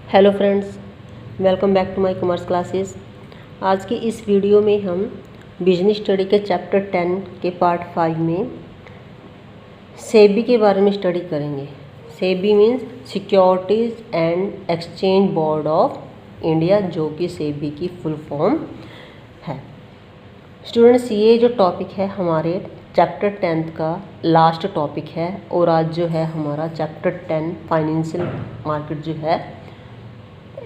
Hello friends, welcome back to my commerce classes. आज की इस वीडियो में हम बिजनेस स्टडी के चैप्टर 10 के पार्ट 5 में सेबी के बारे में स्टडी करेंगे। SEBI means securities and exchange board of India, जो कि सेबी की फुल फॉर्म है। स्टूडेंट्स, ये जो टॉपिक है हमारे चैप्टर 10 का लास्ट टॉपिक है और आज जो है हमारा चैप्टर 10 फाइनेंशियल मार्केट जो है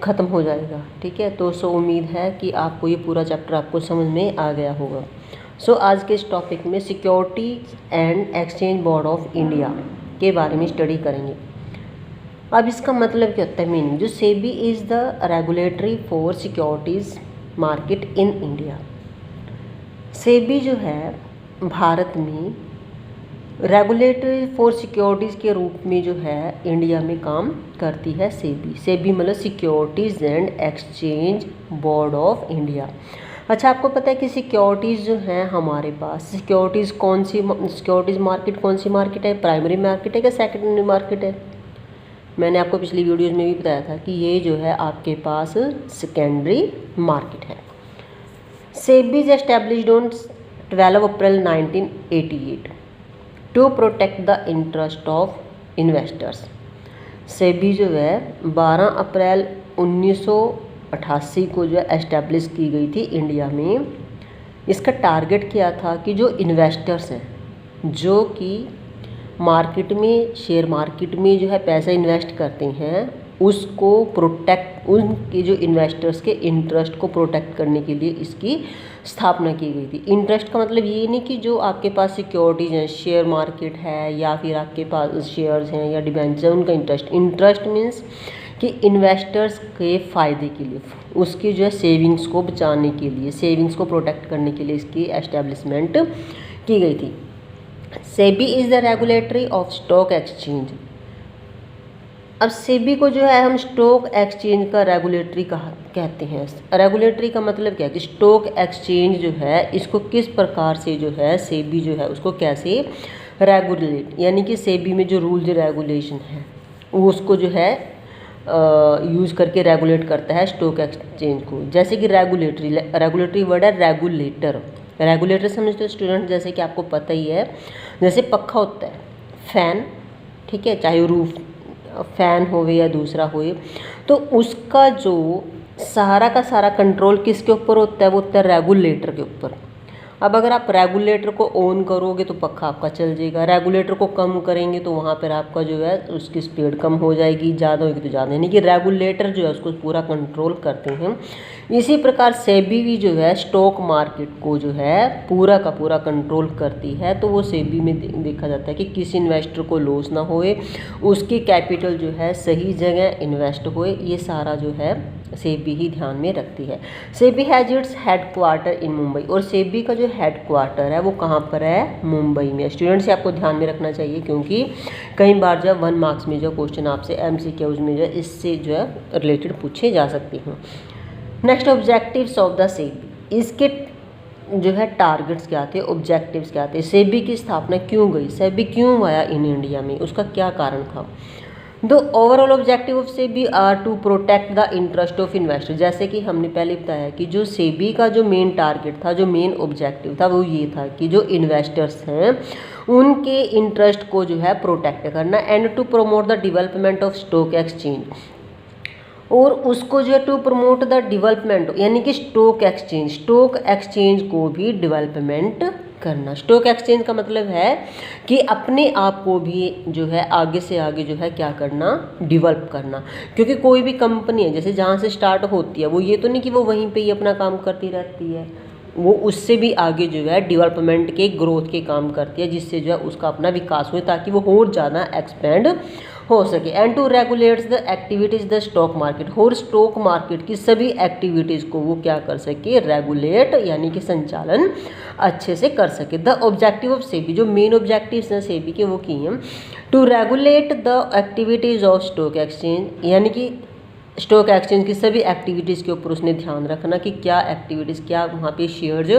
ख़त्म हो जाएगा। ठीक है, तो उम्मीद है कि आपको ये पूरा चैप्टर आपको समझ में आ गया होगा। आज के इस टॉपिक में securities and exchange board of India के बारे में स्टडी करेंगे। अब इसका मतलब क्या होता है, मीनिंग जो SEBI is the regulatory for securities market in India. SEBI जो है भारत में रेगुलेटरी फॉर सिक्योरिटीज़ के रूप में जो है इंडिया में काम करती है। सेबी मतलब securities and exchange board of India. अच्छा, आपको पता है कि सिक्योरिटीज़ जो हैं हमारे पास, सिक्योरिटीज़ मार्केट कौन सी मार्केट है? प्राइमरी मार्केट है या सेकेंडरी मार्केट है? मैंने आपको पिछली वीडियोज़ में भी बताया था कि ये जो है आपके पास सेकेंडरी मार्केट है। SEBI is established on 12 April 1988 to protect the interest of investors. SEBI जो है 12 अप्रैल 1988 को जो है एस्टैब्लिश की गई थी इंडिया में। इसका टारगेट क्या था कि जो इन्वेस्टर्स हैं, जो कि मार्केट में, शेयर मार्केट में जो है पैसा इन्वेस्ट करते हैं, उसको प्रोटेक्ट, उनके जो इन्वेस्टर्स के इंटरेस्ट को प्रोटेक्ट करने के लिए इसकी स्थापना की गई थी। इंटरेस्ट का मतलब ये नहीं कि जो आपके पास सिक्योरिटीज़ हैं, शेयर मार्केट है या फिर आपके पास शेयर्स हैं या डिबेंचर, उनका इंटरेस्ट मीन्स कि इन्वेस्टर्स के फ़ायदे के लिए, उसकी जो है सेविंग्स को बचाने के लिए, सेविंग्स को प्रोटेक्ट करने के लिए इसकी एस्टेब्लिशमेंट की गई थी। SEBI is the regulatory of stock exchange. अब सेबी को जो है हम स्टॉक एक्सचेंज का रेगुलेटरी कहते हैं। रेगुलेटरी का मतलब क्या है कि स्टॉक एक्सचेंज जो है इसको किस प्रकार से जो है सेबी जो है उसको कैसे रेगुलेट, यानी कि सेबी में जो रूल्स रेगुलेशन है वो उसको जो है यूज़ करके रेगुलेट करता है स्टॉक एक्सचेंज को। जैसे कि रेगुलेटरी वर्ड है रेगुलेटर समझते हो स्टूडेंट? जैसे कि आपको पता ही है, जैसे पक्का होता है, फ़ैन, ठीक है, चाहे रूफ फैन होवे या दूसरा होए, तो उसका जो सारा का सारा कंट्रोल किसके ऊपर होता है? वो होता है रेगुलेटर के ऊपर। अब अगर आप रेगुलेटर को ऑन करोगे तो पक्का आपका चल जाएगा, रेगुलेटर को कम करेंगे तो वहाँ पर आपका जो है उसकी स्पीड कम हो जाएगी, ज़्यादा होगी तो ज़्यादा, यानी कि रेगुलेटर जो है उसको पूरा कंट्रोल करते हैं। इसी प्रकार सेबी भी जो है स्टॉक मार्केट को जो है पूरा का पूरा कंट्रोल करती है। तो वो सेबी में देखा जाता है कि किसी इन्वेस्टर को लॉस ना होए, उसकी कैपिटल जो है सही जगह इन्वेस्ट होए, ये सारा जो है सेबी ही ध्यान में रखती है। SEBI has its headquarter in Mumbai, और सेबी का जो हेडक्वार्टर है वो कहाँ पर है? मुंबई में। स्टूडेंट्स आपको ध्यान में रखना चाहिए, क्योंकि कई बार जो 1 मार्क्स में जो क्वेश्चन आपसे MCQs में जो इससे जो है रिलेटेड पूछे जा सकते हैं। Next, objectives of the SEBI. इसके जो है टारगेट्स क्या थे, ऑब्जेक्टिव्स क्या थे, सेबी की स्थापना क्यों गई, सेबी क्यों आया इन इंडिया में, उसका क्या कारण था। The overall objective of SEBI are to protect the interest of investor. जैसे कि हमने पहले बताया कि जो सेबी का जो मेन टारगेट था, जो मेन ऑब्जेक्टिव था, वो ये था कि जो इन्वेस्टर्स हैं उनके इंटरेस्ट को जो है प्रोटेक्ट करना, and to promote the development of stock exchange, और उसको जो है टू प्रमोट द डेवलपमेंट, यानी कि स्टॉक एक्सचेंज को भी डेवलपमेंट करना। स्टॉक एक्सचेंज का मतलब है कि अपने आप को भी जो है आगे से आगे जो है क्या करना, डेवलप करना। क्योंकि कोई भी कंपनी है, जैसे जहाँ से स्टार्ट होती है, वो ये तो नहीं कि वो वहीं पे ही अपना काम करती रहती है, वो उससे भी आगे जो है डेवलपमेंट के, ग्रोथ के काम करती है, जिससे जो है उसका अपना विकास हो, ताकि वो और ज़्यादा एक्सपेंड हो सके। And to regulates the activities the stock market, और स्टॉक मार्केट की सभी एक्टिविटीज़ को वो क्या कर सके, रेगुलेट, यानी कि संचालन अच्छे से कर सके। द ऑब्जेक्टिव ऑफ सेबी, जो मेन ऑब्जेक्टिव्स हैं सेबी के वो की हैं, to regulate the activities of stock exchange, यानी कि स्टॉक एक्सचेंज की सभी एक्टिविटीज़ के ऊपर उसने ध्यान रखना कि क्या एक्टिविटीज़, क्या वहाँ पे शेयर्स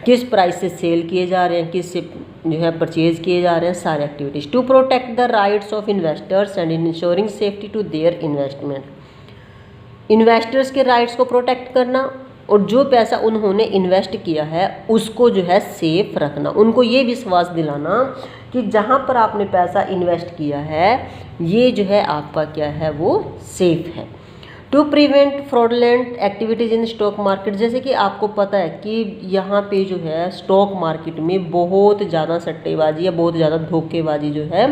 किस प्राइस से सेल किए जा रहे हैं, किस से जो है परचेज किए जा रहे हैं, सारे activities. To protect the rights of investors and insuring safety to their investment. Investors के राइट्स को प्रोटेक्ट करना, और जो पैसा उन्होंने इन्वेस्ट किया है उसको जो है सेफ रखना। उनको ये विश्वास दिलाना कि जहाँ पर आपने पैसा इन्वेस्ट किया है ये जो है आपका क्या है वो सेफ है। To prevent fraudulent activities in stock market, जैसे कि आपको पता है कि यहाँ पे जो है स्टॉक मार्केट में बहुत ज़्यादा सट्टेबाजी या बहुत ज़्यादा धोखेबाजी जो है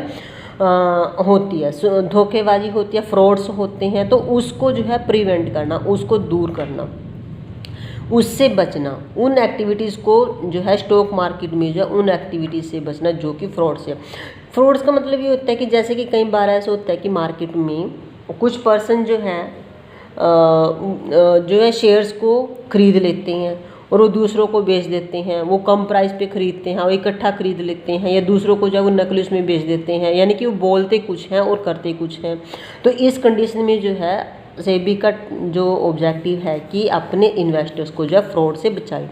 होती है, धोखेबाजी होती है, फ्रॉड्स होते हैं। तो उसको जो है प्रिवेंट करना, उसको दूर करना, उससे बचना, उन एक्टिविटीज़ को जो है स्टॉक मार्केट में जो है उन एक्टिविटीज़ से बचना जो कि फ्रॉड से। फ्रॉड्स का मतलब ये होता है कि जैसे कि कई बार ऐसा होता है कि मार्केट में कुछ पर्सन जो है शेयर्स को खरीद लेते हैं और वो दूसरों को बेच देते हैं, वो कम प्राइस पे खरीदते हैं, वो इकट्ठा खरीद लेते हैं, या दूसरों को जो है वो नकली उसमें बेच देते हैं, यानी कि वो बोलते कुछ हैं और करते कुछ हैं। तो इस कंडीशन में जो है सेबी का जो ऑब्जेक्टिव है कि अपने इन्वेस्टर्स को जो है फ्रॉड से बचाए।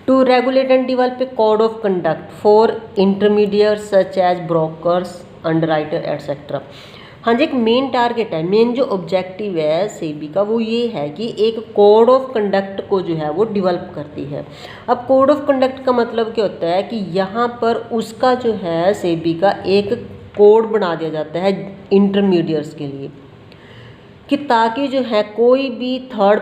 To regulate and develop a code of conduct for intermediate such as brokers, underwriter etcetera. हाँ जी, एक मेन टारगेट है, मेन जो ऑब्जेक्टिव है सेबी का वो ये है कि एक कोड ऑफ कंडक्ट को जो है वो डेवलप करती है। अब कोड ऑफ कंडक्ट का मतलब क्या होता है कि यहाँ पर उसका जो है सेबी का एक कोड बना दिया जाता है इंटरमीडिएट्स के लिए, कि ताकि जो है कोई भी थर्ड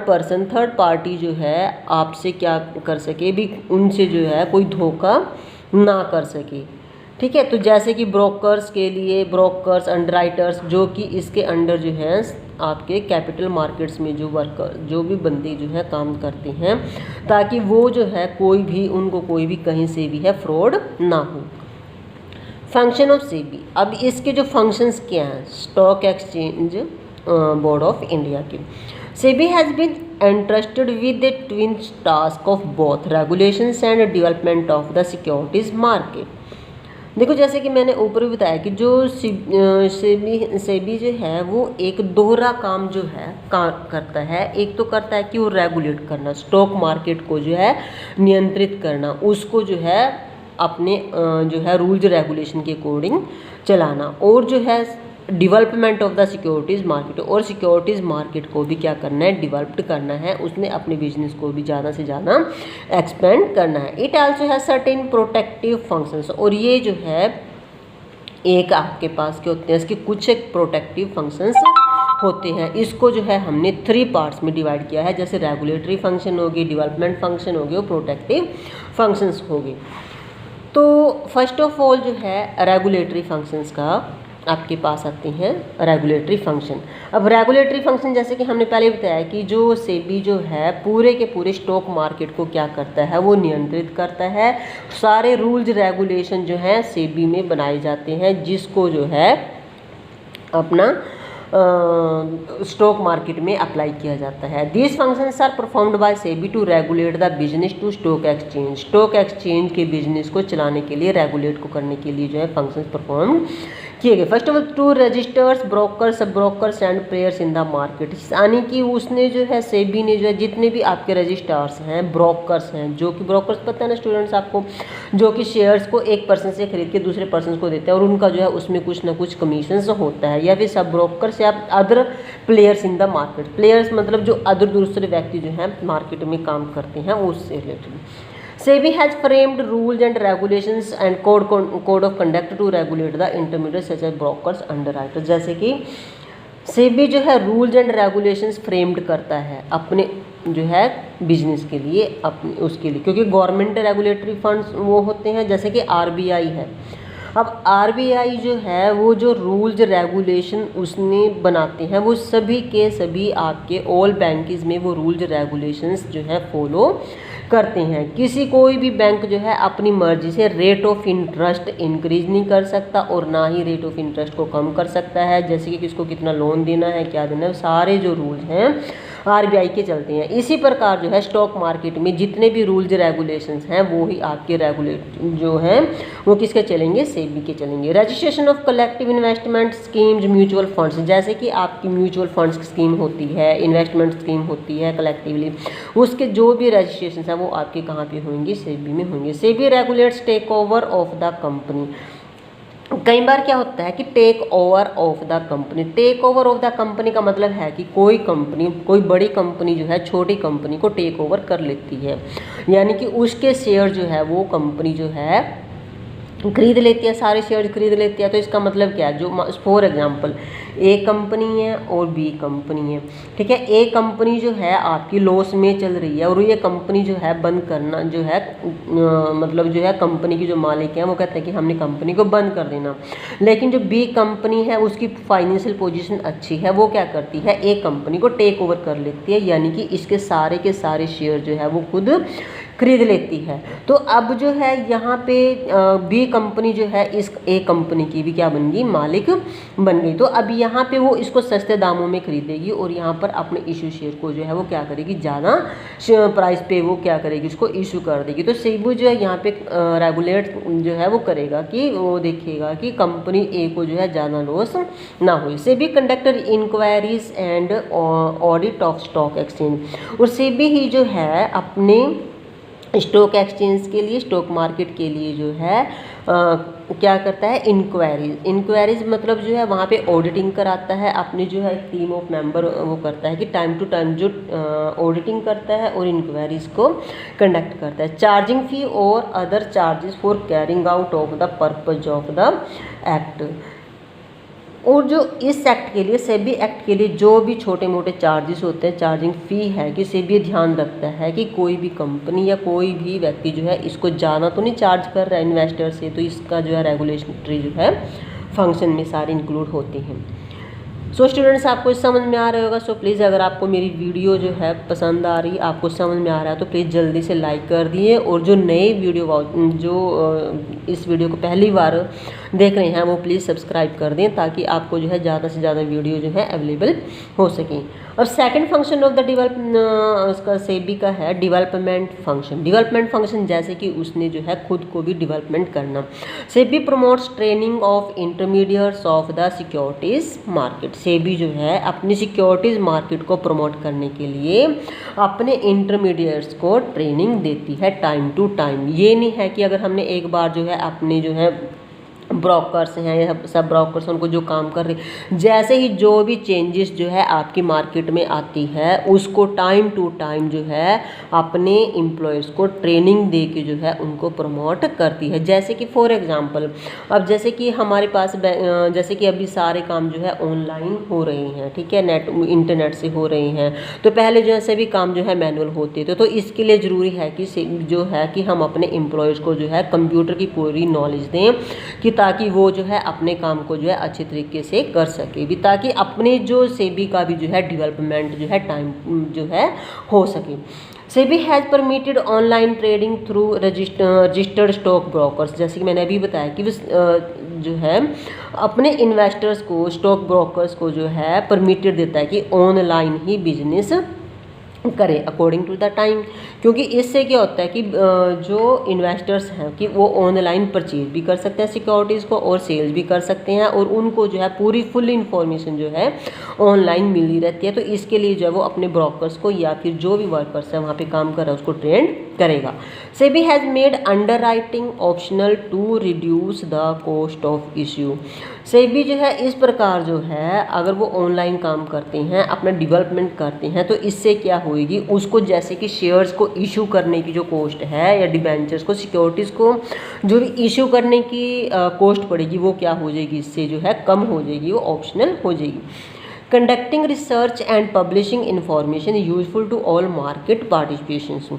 पार्टी जो है आपसे क्या कर सके, भी उनसे जो है कोई धोखा ना कर सके। ठीक है, तो जैसे कि ब्रोकर्स के लिए ब्रोकर्स, अंडरराइटर्स, जो कि इसके अंडर जो है आपके कैपिटल मार्केट्स में जो वर्कर, जो भी बंदे जो है काम करते हैं, ताकि वो जो है कोई भी उनको कोई भी कहीं से भी है फ्रॉड ना हो। फंक्शन ऑफ सेबी, अब इसके जो फंक्शंस क्या हैं stock exchange board of India के। SEBI has been entrusted with the twin task of both regulations and development of the securities market. देखो, जैसे कि मैंने ऊपर भी बताया कि जो सेबी जो है वो एक दोहरा काम जो है करता है। एक तो करता है कि वो रेगुलेट करना, स्टॉक मार्केट को जो है नियंत्रित करना, उसको जो है अपने जो है रूल्स रेगुलेशन के अकॉर्डिंग चलाना, और जो है development of the securities market, और सिक्योरिटीज़ मार्केट को भी क्या करना है, डेवलप्ड करना है, उसने अपने बिजनेस को भी ज़्यादा से ज़्यादा एक्सपेंड करना है। It also has certain protective functions, और ये जो है एक आपके पास क्या होते हैं, इसके कुछ एक प्रोटेक्टिव फंक्शंस होते हैं। इसको जो है हमने 3 पार्ट्स में डिवाइड किया है, जैसे रेगुलेटरी फंक्शन होगी, डेवलपमेंट फंक्शन होगी और प्रोटेक्टिव फंक्शंस होगी। तो फर्स्ट ऑफ ऑल जो है रेगुलेटरी फंक्शंस का आपके पास आते हैं रेगुलेटरी फंक्शन। अब रेगुलेटरी फंक्शन जैसे कि हमने पहले बताया कि जो सेबी जो है पूरे के पूरे स्टॉक मार्केट को क्या करता है, वो नियंत्रित करता है। सारे रूल्स रेगुलेशन जो हैं सेबी में बनाए जाते हैं, जिसको जो है अपना स्टॉक मार्केट में अप्लाई किया जाता है। These functions are performed by SEBI to regulate the business to stock exchange. Stock exchange के बिजनेस को चलाने के लिए, रेगुलेट को करने के लिए जो है फंक्शंस परफॉर्म किए गए। First of all to registers brokers, sub brokers and players in the market, यानी कि उसने जो है सेबी ने जो है जितने भी आपके रजिस्ट्रार्स हैं, ब्रोकर्स हैं, जो कि ब्रोकर्स पता है ना स्टूडेंट्स आपको, जो कि शेयर्स को एक पर्सन से खरीद के दूसरे पर्सन को देते हैं और उनका जो है उसमें कुछ ना कुछ कमीशन होता है, या फिर सब ब्रोकर्स या other players in the market. Players मतलब जो अदर दूसरे व्यक्ति जो हैं मार्केट में काम करते हैं उससे related. SEBI has framed rules and regulations and code of conduct to regulate the intermediate such as brokers, underwriters. जैसे कि सेबी जो है रूल्स एंड रेगुलेशंस फ्रेम्ड करता है अपने जो है बिजनेस के लिए, अपने उसके लिए, क्योंकि गवर्नमेंट रेगुलेटरी फंड्स वो होते हैं, जैसे कि आरबीआई है। अब आरबीआई जो है वो जो रूल्स रेगुलेशन उसने बनाते हैं वो सभी के सभी आपके ऑल बैंकिंग में वो रूल्स रेगुलेशंस जो है फॉलो करते हैं। किसी कोई भी बैंक जो है अपनी मर्जी से रेट ऑफ इंटरेस्ट इंक्रीज नहीं कर सकता और ना ही रेट ऑफ इंटरेस्ट को कम कर सकता है, जैसे कि किसको कितना लोन देना है, क्या देना है, सारे जो रूल्स हैं आरबीआई के चलते हैं। इसी प्रकार जो है स्टॉक मार्केट में जितने भी रूल्स रेगुलेशंस हैं वो ही आपके रेगुलेट जो हैं वो किसके चलेंगे, सेबी के चलेंगे। Registration of collective investment schemes, mutual funds, जैसे कि आपकी म्यूचुअल फंड्स की स्कीम होती है, इन्वेस्टमेंट स्कीम होती है कलेक्टिवली, उसके जो भी रजिस्ट्रेशन है वो आपके कहाँ पे होंगे, सेबी में होंगे। SEBI regulates take over of the company. कई बार क्या होता है कि take over of the company. Take over of the company का मतलब है कि कोई कंपनी, कोई बड़ी कंपनी जो है छोटी कंपनी को टेक ओवर कर लेती है, यानी कि उसके शेयर जो है वो कंपनी जो है खरीद लेती है, सारे शेयर खरीद लेती है। तो इसका मतलब क्या है, जो फॉर एग्जांपल ए कंपनी है और बी कंपनी है, ठीक है। ए कंपनी जो है आपकी लॉस में चल रही है और ये कंपनी जो है बंद करना जो है मतलब जो है कंपनी की जो मालिक हैं वो कहते हैं कि हमने कंपनी को बंद कर देना। लेकिन जो बी कंपनी है उसकी फाइनेंशियल पोजीशन अच्छी है, वो क्या करती है, ए कंपनी को टेक ओवर कर लेती है, यानी कि इसके सारे के सारे शेयर जो है वो खुद खरीद लेती है। तो अब जो है यहाँ पे बी कंपनी जो है इस ए कंपनी की भी क्या बन गई, मालिक बन गई। तो अब यहाँ पे वो इसको सस्ते दामों में खरीदेगी और यहाँ पर अपने इशू शेयर को जो है वो क्या करेगी, ज़्यादा प्राइस पे वो क्या करेगी, उसको इशू कर देगी। तो सेबी जो है यहाँ पे रेगुलेट जो है वो करेगा कि वो देखेगा कि कंपनी ए को जो है ज़्यादा लॉस ना हो। SEBI conductor inquiries and audit of stock exchange. और सेबी ही जो है अपने स्टॉक एक्सचेंज के लिए, स्टॉक मार्केट के लिए जो है क्या करता है, इंक्वायरीज मतलब जो है वहाँ पे ऑडिटिंग कराता है, अपनी जो है टीम ऑफ मेंबर वो करता है कि टाइम टू टाइम जो ऑडिटिंग करता है और इंक्वायरीज को कंडक्ट करता है। चार्जिंग फी और other charges for carrying out of the purpose of the act. और जो इस एक्ट के लिए, सेबी एक्ट के लिए जो भी छोटे मोटे चार्जेस होते हैं, चार्जिंग फ़ी है, कि सेबी ध्यान रखता है कि कोई भी कंपनी या कोई भी व्यक्ति जो है इसको ज़्यादा तो नहीं चार्ज कर रहा है इन्वेस्टर से, तो इसका जो है रेगुलेटरी जो है फंक्शन में सारे इंक्लूड होते हैं। सो स्टूडेंट्स, आपको समझ में आ रहा होगा। सो प्लीज़ अगर आपको मेरी वीडियो जो है पसंद आ रही, आपको समझ में आ रहा है, तो प्लीज़ जल्दी से लाइक कर दिए। और जो नए वीडियो जो इस वीडियो को पहली बार देख रहे हैं वो प्लीज़ सब्सक्राइब कर दें, ताकि आपको जो है ज़्यादा से ज़्यादा वीडियो जो है अवेलेबल हो सकें। अब सेकंड फंक्शन ऑफ द उसका सेबी का है डेवलपमेंट फंक्शन। डेवलपमेंट फंक्शन जैसे कि उसने जो है खुद को भी डेवलपमेंट करना। SEBI promotes training of intermediates of the securities market. SEBI जो है अपनी सिक्योरिटीज़ मार्केट को प्रमोट करने के लिए अपने इंटरमीडिएट्स को ट्रेनिंग देती है टाइम टू टाइम। ये नहीं है कि अगर हमने एक बार जो है अपने जो है ब्रोकर्स हैं या सब ब्रोकर्स उनको जो काम कर रहे, जैसे ही जो भी चेंजेस जो है आपकी मार्केट में आती है उसको टाइम टू टाइम जो है अपने एम्प्लॉयज़ को ट्रेनिंग दे के जो है उनको प्रमोट करती है। जैसे कि फॉर एग्जांपल अब जैसे कि हमारे पास जैसे कि अभी सारे काम जो है ऑनलाइन हो रहे हैं, ठीक है, इंटरनेट से हो रहे हैं। तो पहले जो है सभी काम जो है मैनुअल होते थे। तो इसके लिए ज़रूरी है कि जो है कि हम अपने एम्प्लॉयज़ को जो है कंप्यूटर की पूरी नॉलेज दें, कि ताकि वो जो है अपने काम को जो है अच्छे तरीके से कर सके भी, ताकि अपने जो सेबी का भी जो है डेवलपमेंट जो है टाइम जो है हो सके। SEBI has permitted online trading through registered stock brokers. जैसे कि मैंने अभी बताया कि जो है अपने इन्वेस्टर्स को, स्टॉक ब्रोकर्स को जो है परमिटेड देता है कि ऑनलाइन ही बिजनेस करें अकॉर्डिंग टू द टाइम। क्योंकि इससे क्या होता है कि जो इन्वेस्टर्स हैं कि वो ऑनलाइन परचेज भी कर सकते हैं सिक्योरिटीज़ को और सेल्स भी कर सकते हैं, और उनको जो है पूरी फुल इन्फॉर्मेशन जो है ऑनलाइन मिली रहती है। तो इसके लिए जो है वो अपने ब्रोकर्स को या फिर जो भी वर्कर्स है वहाँ पे काम कर रहा है उसको ट्रेन करेगा। SEBI has made underwriting optional to reduce the cost of issue. SEBI जो है इस प्रकार जो है अगर वो ऑनलाइन काम करते हैं, अपना डेवलपमेंट करते हैं, तो इससे क्या होएगी, उसको जैसे कि शेयर्स को इशू करने की जो कॉस्ट है या डिबेंचर्स को, सिक्योरिटीज़ को जो भी इशू करने की कॉस्ट पड़ेगी वो क्या हो जाएगी, इससे जो है कम हो जाएगी, वो ऑप्शनल हो जाएगी। Conducting research and publishing information useful to all market participations.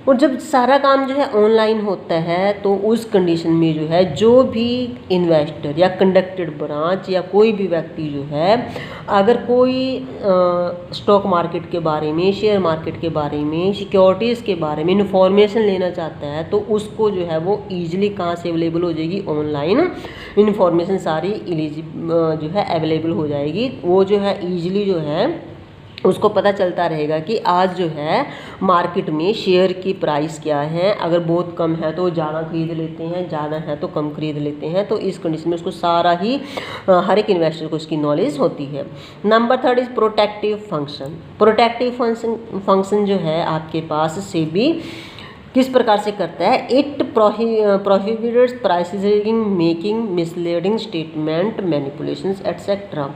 और जब सारा काम जो है ऑनलाइन होता है तो उस कंडीशन में जो है जो भी इन्वेस्टर या कंडक्टेड ब्रांच या कोई भी व्यक्ति जो है अगर कोई स्टॉक मार्केट के बारे में, शेयर मार्केट के बारे में, सिक्योरिटीज़ के बारे में इन्फॉर्मेशन लेना चाहता है तो उसको जो है वो ईजिली कहाँ से अवेलेबल हो जाएगी, ऑनलाइन इन्फॉर्मेशन सारी जो है अवेलेबल हो जाएगी। वो जो है ईजिली जो है उसको पता चलता रहेगा कि आज जो है मार्केट में शेयर की प्राइस क्या है। अगर बहुत कम है तो ज़्यादा खरीद लेते हैं, ज़्यादा है तो कम खरीद लेते हैं। तो इस कंडीशन में उसको सारा ही हर एक इन्वेस्टर को उसकी नॉलेज होती है। Number 3 is protective function. Protective function जो है आपके पास सेबी किस प्रकार से करता है, it prohibiteds price rigging, making misleading statement, manipulations etcetera.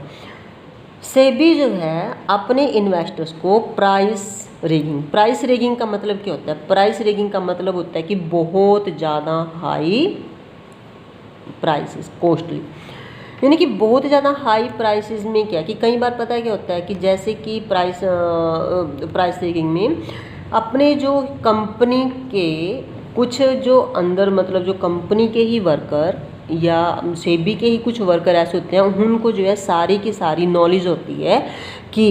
SEBI जो है अपने इन्वेस्टर्स को प्राइस रिगिंग का मतलब क्या होता है? प्राइस रिगिंग का मतलब होता है कि बहुत ज़्यादा हाई प्राइसेस, कॉस्टली, यानी कि बहुत ज़्यादा हाई प्राइसेस में क्या कि कई बार पता है क्या होता है कि जैसे कि प्राइस रिगिंग में अपने जो कंपनी के कुछ जो अंदर मतलब जो कंपनी के ही वर्कर या सेबी के ही कुछ वर्कर ऐसे होते हैं, उनको जो है सारी की सारी नॉलेज होती है कि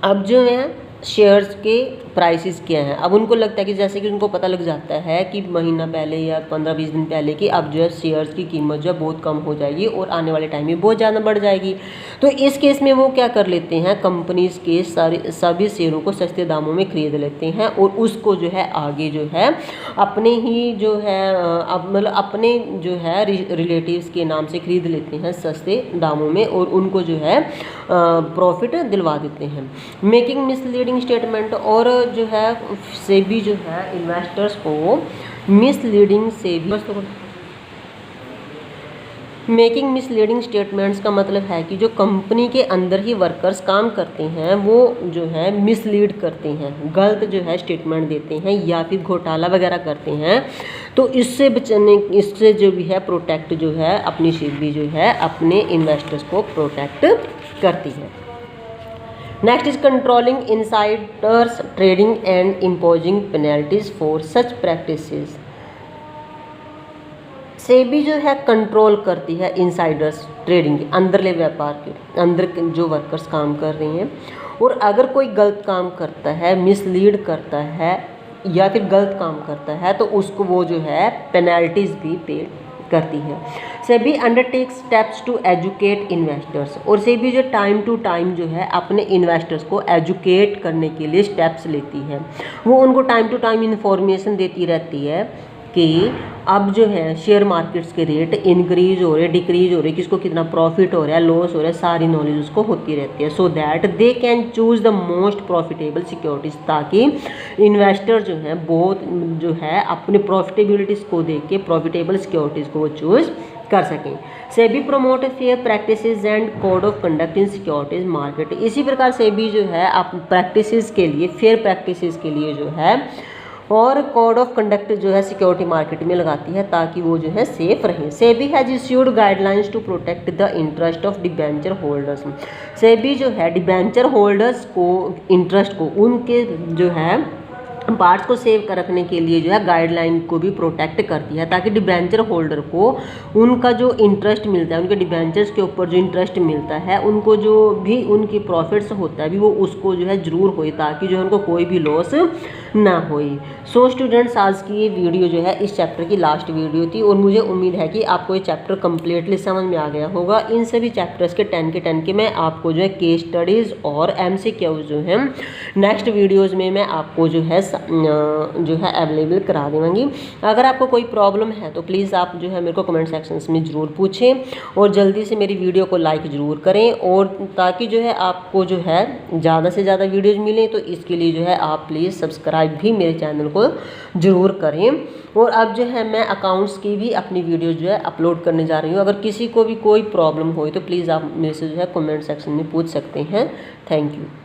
अब जो है शेयर्स के प्राइसेस क्या हैं। अब उनको लगता है कि जैसे कि उनको पता लग जाता है कि महीना पहले या 15-20 दिन पहले कि अब जो है शेयर्स की कीमत जो है बहुत कम हो जाएगी और आने वाले टाइम में बहुत ज़्यादा बढ़ जाएगी। तो इस केस में वो क्या कर लेते हैं, कंपनीज के सभी शेयरों को सस्ते दामों में खरीद लेते हैं और उसको जो है आगे जो है अपने ही जो है मतलब अपने जो है रिलेटिव्स के नाम से खरीद लेते हैं सस्ते दामों में और उनको जो है प्रॉफिट दिलवा देते हैं। मेकिंग मिसलीडिंग स्टेटमेंट, और जो है सेबी जो है इन्वेस्टर्स को मेकिंग मिसलीडिंग स्टेटमेंट्स का मतलब है कि जो कंपनी के अंदर ही वर्कर्स काम करते हैं वो जो है मिसलीड करते हैं, गलत जो है स्टेटमेंट देते हैं या फिर घोटाला वगैरह करते हैं। तो इससे जो भी है प्रोटेक्ट जो है अपनी सेबी जो है अपने इन्वेस्टर्स को प्रोटेक्ट करती है। Next is controlling Insiders trading and imposing penalties for such practices. SEBI जो है कंट्रोल करती है इनसाइडर्स ट्रेडिंग के अंदरले व्यापार के अंदर जो वर्कर्स काम कर रहे हैं, और अगर कोई गलत काम करता है, मिसलीड करता है या फिर गलत काम करता है तो उसको वो जो है पेनल्टीज भी पे करती है। SEBI undertake steps to educate investors, और सेबी जो टाइम टू टाइम जो है अपने इन्वेस्टर्स को एजुकेट करने के लिए स्टेप्स लेती है। वो उनको टाइम टू टाइम इन्फॉर्मेशन देती रहती है कि अब जो है शेयर मार्केट्स के रेट इंक्रीज हो रहे, डिक्रीज हो रहे, किसको कितना प्रॉफिट हो रहा है, लॉस हो रहा है, सारी नॉलेज उसको होती रहती है, so that they can choose the most profitable securities, ताकि इन्वेस्टर जो है बहुत जो है अपने प्रॉफिटेबिलिटीज़ को देख के प्रॉफिटेबल सिक्योरिटीज़ को वो चूज़ कर सकें। SEBI promote fair practices and code of conduct in securities market. इसी प्रकार सेबी जो है आप प्रैक्टिसेस के लिए, फेयर प्रैक्टिसेस के लिए जो है और कोड ऑफ कंडक्ट जो है सिक्योरिटी मार्केट में लगाती है ताकि वो जो है सेफ रहें। SEBI has issued guidelines to protect the interest of debenture holders. SEBI जो है डिबेंचर होल्डर्स को इंटरेस्ट को उनके जो है पार्ट्स को सेव कर रखने के लिए जो है गाइडलाइन को भी प्रोटेक्ट करती है, ताकि डिबेंचर होल्डर को उनका जो इंटरेस्ट मिलता है, उनके डिबेंचर्स के ऊपर जो इंटरेस्ट मिलता है, उनको जो भी उनकी प्रॉफिट्स होता है भी वो उसको जो है ज़रूर होए, ताकि जो है उनको कोई भी लॉस ना होए। सो स्टूडेंट्स, आज की ये वीडियो जो है इस चैप्टर की लास्ट वीडियो थी और मुझे उम्मीद है कि आपको ये चैप्टर कम्प्लीटली समझ में आ गया होगा। इन सभी चैप्टर्स के 10 के 10 के मैं आपको जो है केस स्टडीज़ और MCQs जो हैं नेक्स्ट वीडियोज़ में मैं आपको जो है अवेलेबल करा देंगी। अगर आपको कोई प्रॉब्लम है तो प्लीज़ आप जो है मेरे को कमेंट सेक्शंस में ज़रूर पूछें और जल्दी से मेरी वीडियो को लाइक ज़रूर करें, और ताकि जो है आपको जो है ज़्यादा से ज़्यादा वीडियोज़ मिलें, तो इसके लिए जो है आप प्लीज़ सब्सक्राइब भी मेरे चैनल को ज़रूर करें। और अब जो है मैं अकाउंट्स की भी अपनी वीडियो जो है अपलोड करने जा रही हूँ। अगर किसी को भी कोई प्रॉब्लम हो तो प्लीज़ आप मेरे से जो है कमेंट सेक्शन में पूछ सकते हैं। Thank you.